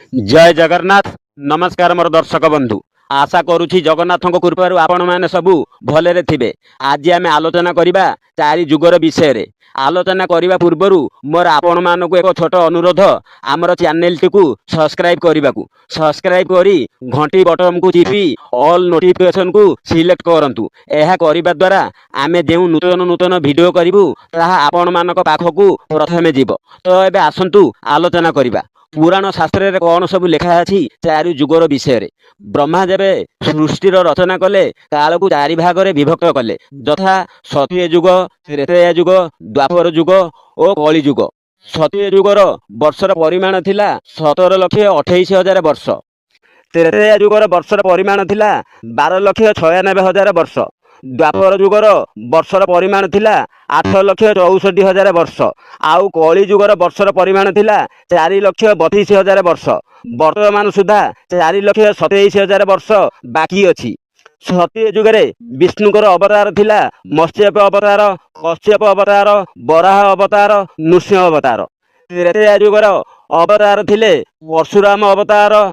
जय जगन्नाथ। नमस्कार मोर दर्शक बंधु। आशा करुछि जगन्नाथ कृपारु आपण माने सबु भलरे थिबे। आज आमे आलोचना करिबा चारि जुगर विषय रे। आलोचना करिबा पूर्वरु मोर आपण मानको एक छोट अनुरोध, आमर चैनल टिकु सब्सक्राइब करिबाकू। सब्सक्राइब करी घंटी बटन को टिपी ऑल नोटिफिकेशन को सिलेक्ट करंतु। एहा करिबा द्वारा आमे जेउ नूतन नूतन वीडियो करिवु ताहा आपण मानक पाखकू प्रथमे जीव। तो एबे आसंतु आलोचना करिबा। पुराण शास्त्र रे कौन सब लिखा अछि चारि जुगर विषय रे। ब्रह्मा जेबे सृष्टिर रचना कले काल को चारि भाग रे विभक्त कले, यथा सत्य युग, त्रेतया युग, द्वापर युग और कली युग। सत्य युगर वर्षर परिमाण थिला 17,28,000 वर्ष। त्रेतया युगर वर्षर परिमाण थिला 12,96,000 वर्ष। द्वापर युगर वर्षर परिमाण थिला 8,64,000 वर्ष। आउ कली युगर वर्षर परिमाण थिला 4,32,000 वर्ष। वर्तमान सुधा 4,27,000 वर्ष बाकी अछि। सत्य युगरे विष्णुकर अवतार थिला मत्स्यप अवतार, कश्यप अवतार, वराह अवतार, नृसिंह अवतार। त्रेतया युगर अवतार थिले परशुराम अवतार,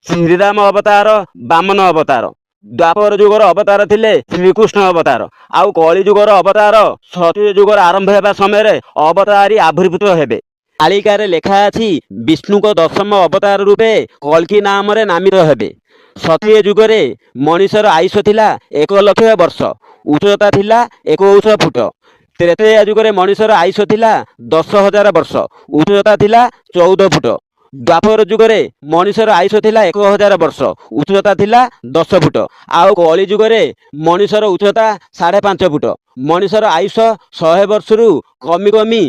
श्रीराम अवतार, वामन अवतार। द्वापर युगर अवतार थिले श्रीकृष्ण अवतार। आउ कली युगर अवतार सत्य युगर आरंभ हेबा समय अवतारी आविर्भूत हेबे। तालिकार लेखा अछि विष्णु को दशम अवतार रूपे कल्की नाम रे नामित हेबे। सत्य युगरे मनुष्यर आयुष थिला 1,00,000 वर्ष, उच्चता थिला 21 फुट। त्रेतया युगरे मनुष्यर आयुष थिला 10,000 वर्ष, उच्चता थिला 14 फुट। द्वापर युगरे मनुष्यर आयुष थिला 1,000 वर्ष, उच्चता थिला 10 फुट। आउ कली युगरे मनुष्यर उच्चता 5.5 फुट। मनुष्यर आयुष 100 वर्षरू कमी कमी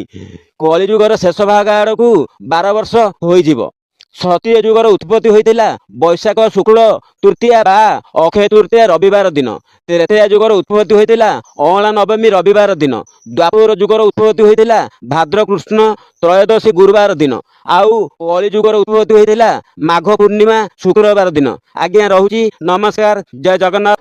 कली युगर शेष भाग आड़कू 12 वर्ष होइजिवो। सत्य युगर उत्पत्ति होइतिला वैशाख शुक्ल तृतीया बा अक्षय तृतीया रविवार दिन। त्रेतया युगर उत्पत्ति होइतिला अँला नवमी रविवार दिन। द्वापर युगर उत्पत्ति होइतिला भाद्र कृष्ण त्रयोदशी गुरुवार दिन। आउ कली युगर उत्पत्ति होइतिला माघ पूर्णिमा शुक्रवार दिन। आज्ञा रहुची। नमस्कार। जय जगन्नाथ।